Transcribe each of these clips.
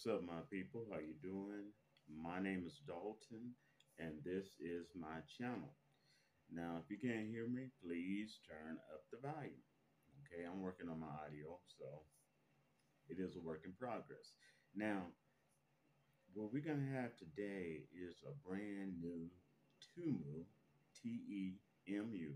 What's up, my people? How you doing? My name is Dalton, and this is my channel. Now, if you can't hear me, please turn up the volume. Okay, I'm working on my audio, so it is a work in progress. Now, what we're gonna have today is a brand new Temu, Temu,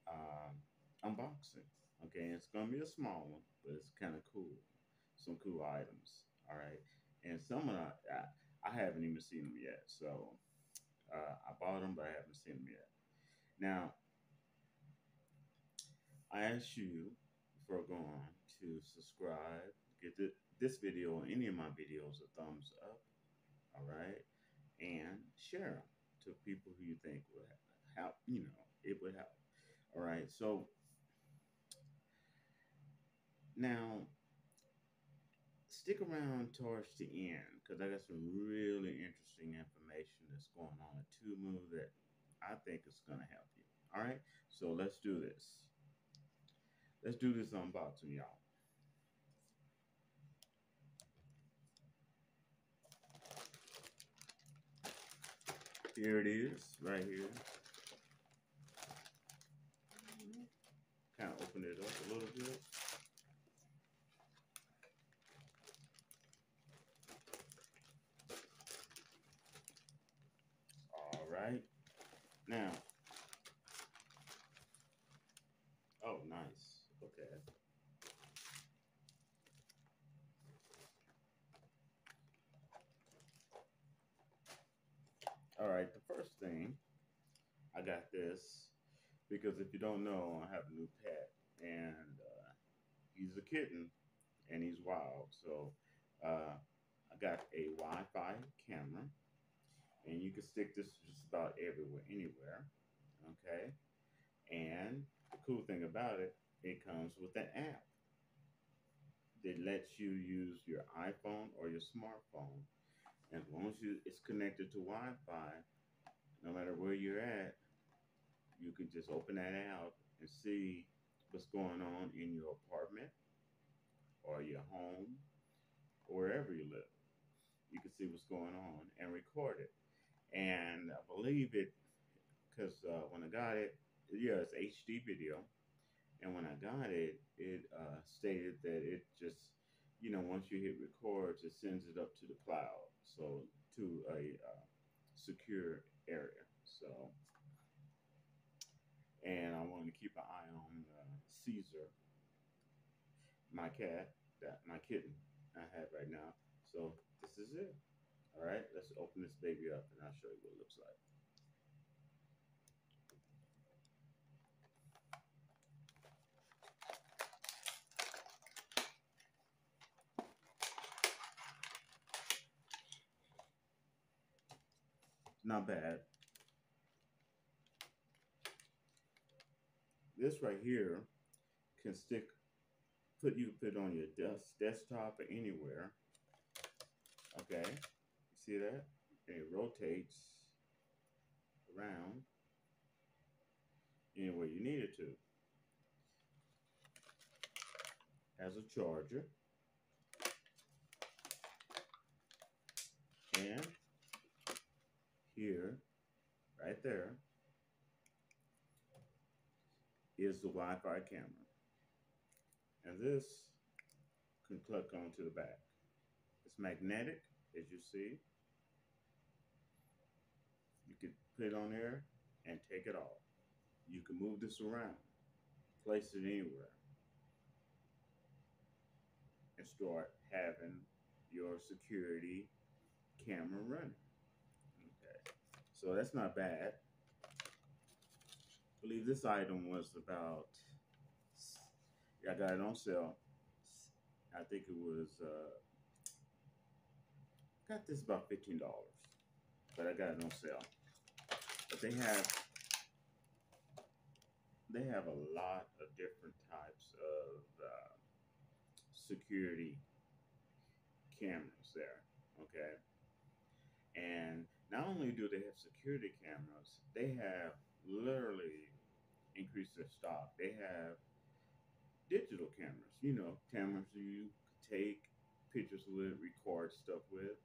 um, unboxing. Okay, it's gonna be a small one, but it's kind of cool. Some cool items. All right, and some of I haven't even seen them yet. So I bought them, but I haven't seen them yet. Now I ask you before going on to subscribe, get this video or any of my videos a thumbs up. All right, and share them to people who you think would help. It would help. All right, so now stick around towards the end because I got some really interesting information that's going on at Tumu that I think is going to help you. All right, so let's do this. Let's do this unboxing, y'all. Here it is, right here. Kind of open it up a little bit. All right, now, oh, nice. Okay. All right, the first thing, I got this because if you don't know, I have a new pet and he's a kitten and he's wild. So I got a Wi-Fi camera and you can stick this just about everywhere, anywhere. Okay. And the cool thing about it, it comes with an app that lets you use your iPhone or your smartphone. As long as it's connected to Wi-Fi, no matter where you're at, you can just open that out and see what's going on in your apartment or your home or wherever you live. You can see what's going on and record it. And I believe it because when I got it, yeah, it's HD video. And when I got it, it stated that it just, once you hit record, it sends it up to the cloud, so to a secure area. So, and I want to keep an eye on Caesar, my cat, my kitten I have right now. So this is it. All right, let's open this baby up and I'll show you what it looks like. Not bad. This right here can you can put it on your desktop or anywhere. Okay, you see that? And it rotates around anywhere you need it to. Has a charger and here, right there, is the Wi-Fi camera. And this can click onto the back. It's magnetic, as you see. You can put it on there and take it off. You can move this around, place it anywhere, and start having your security camera running. Okay, so that's not bad. I believe this item was about, I got it on sale. I think it was, got this about $15, but I got it on sale. But they have a lot of different types of security cameras there. Okay, and not only do they have security cameras, they have literally increased their stock. They have digital cameras, cameras you could take pictures with, record stuff with,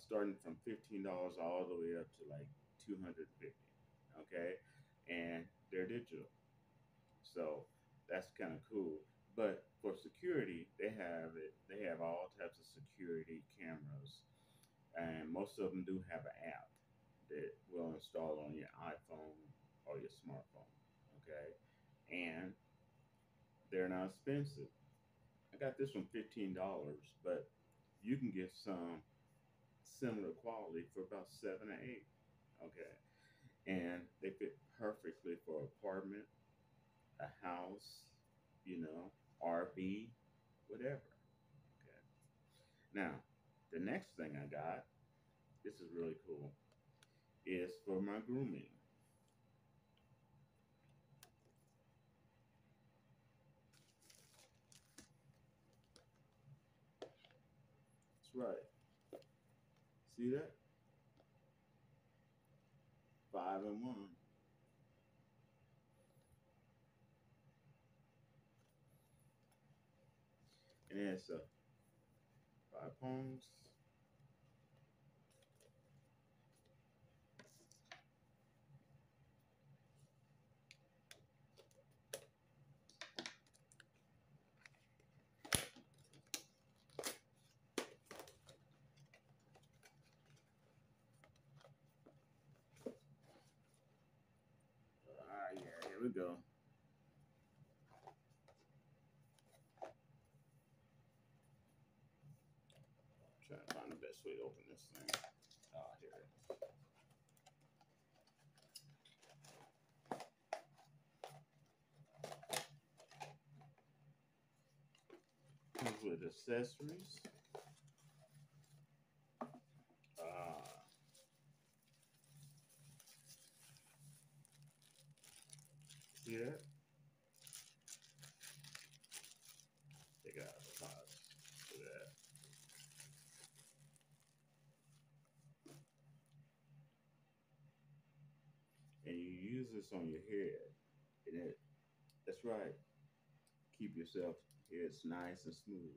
starting from $15 all the way up to like 250. Okay, and they're digital, so that's kind of cool. But for security, they have it. They have all types of security cameras, and most of them do have an app that will install on your iPhone or your smartphone. Okay, and they're not expensive. I got this one $15, but you can get some similar quality for about 7 or 8. Okay, and they fit perfectly for apartment, a house, RV, whatever. Okay. Now, the next thing I got, this is really cool, is for my grooming. That's right. See that? 5 and 1. And it's 5 pounds. Yeah, here we go. Trying to find the best way to open this thing. Oh, here it is. Comes with accessories. Uh, See that? They got a box for that. And you use this on your head. And that's right. Keep yourself heads nice and smooth.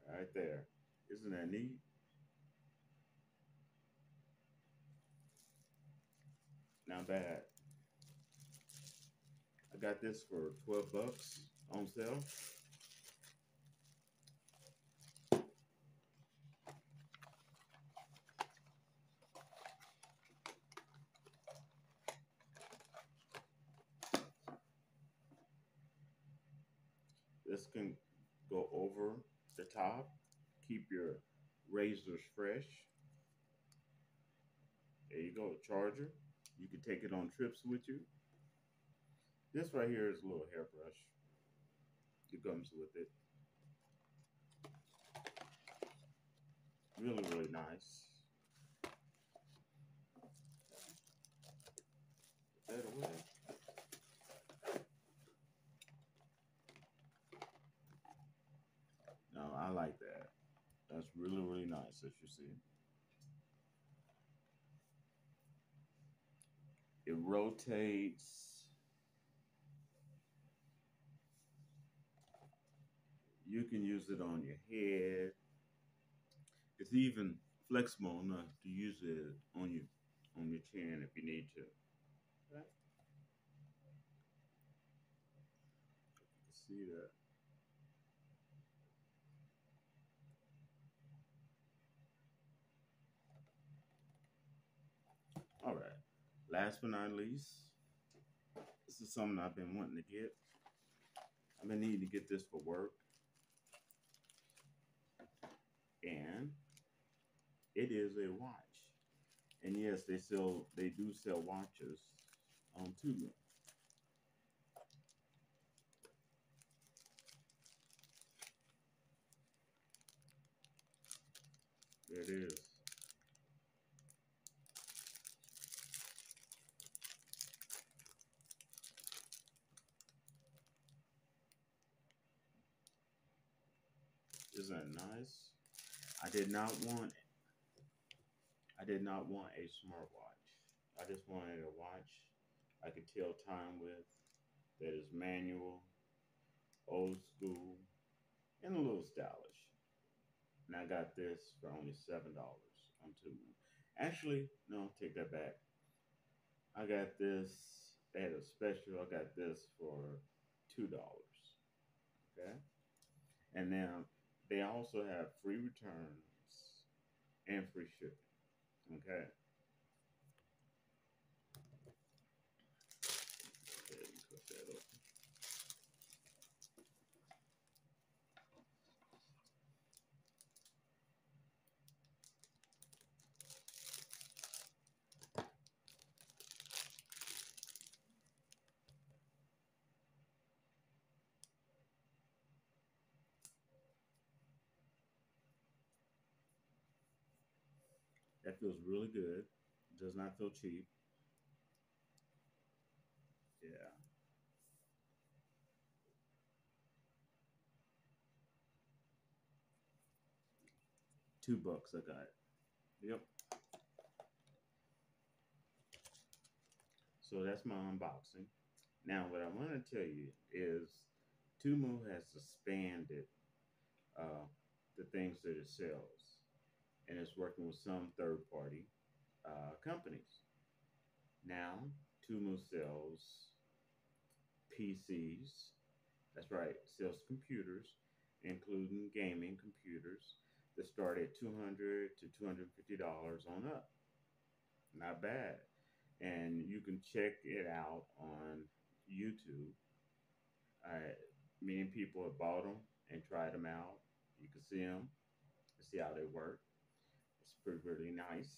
Right there. Isn't that neat? Not bad. I got this for $12 on sale. This can go over the top, keep your razors fresh. There you go, charger. You can take it on trips with you. This right here is a little hairbrush. It comes with it. Really, really nice. Put that away. No, I like that. That's really, really nice, as you see. It rotates. You can use it on your head. It's even flexible enough to use it on your chin if you need to. Okay. See that? All right. Last but not least, this is something I've been wanting to get. I've been needing to get this for work, and it is a watch. And yes, they do sell watches on Temu. There it is. Isn't that nice? I did not want I did not want a smartwatch. I just wanted a watch I could tell time with, that is manual, old school, and a little stylish. And I got this for only $7 on Temu. Actually, no, take that back. I got this at a special. I got this for $2. Okay, and now they also have free returns and free shipping. Okay, let me cut that open. That feels really good. Does not feel cheap. Yeah, $2 I got. Yep. So that's my unboxing. Now, what I want to tell you is Tumu has expanded uh, the things that it sells, and it's working with some third party companies. Now, Tumu sells PCs. That's right, sells computers, including gaming computers that start at $200 to $250 on up. Not bad. And you can check it out on YouTube. Uh, Many people have bought them and tried them out. You can see them, see how they work. It's pretty really nice.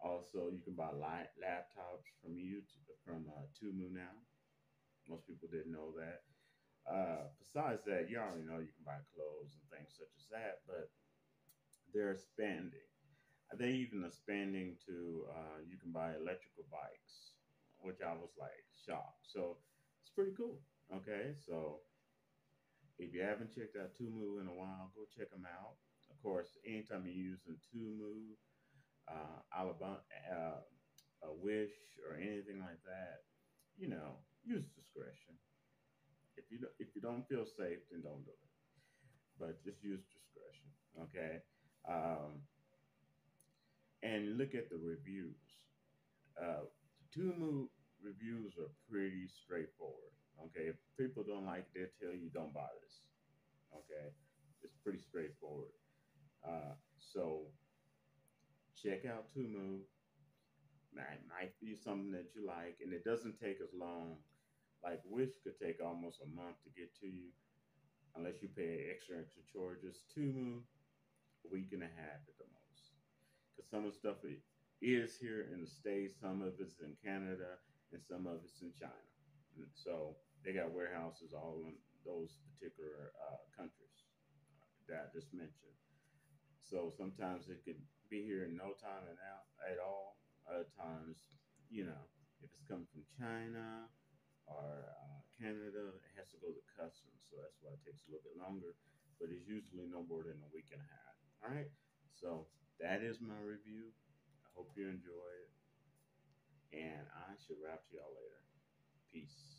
Also, you can buy laptops from YouTube from Tumu now. Most people didn't know that. Besides that, you already know you can buy clothes and things such as that, but they're expanding. They even expanding to you can buy electrical bikes, which I was like shocked. So it's pretty cool. Okay, so if you haven't checked out Tumu in a while, go check them out. Of course, anytime you're using Tumu, Alabama, a Wish, or anything like that, use discretion. If you don't feel safe, then don't do it. But just use discretion. Okay, um, and look at the reviews. Tumu reviews are pretty straightforward. Okay, if people don't like it, they'll tell you don't buy this. Okay, it's pretty straightforward. So check out Tumu. Might be something that you like, and it doesn't take as long. Like Wish could take almost a month to get to you, unless you pay extra charges. Tumu, a week and a half at the most. Because some of the stuff is here in the States, some of it's in Canada, and some of it's in China. And so they got warehouses all in those particular countries that I just mentioned. So sometimes it could be here in no time and out at all. Other times, if it's coming from China or Canada, it has to go to customs. So that's why it takes a little bit longer. But it's usually no more than a week and a half. All right. So that is my review. I hope you enjoy it. And I should wrap to y'all later. Peace.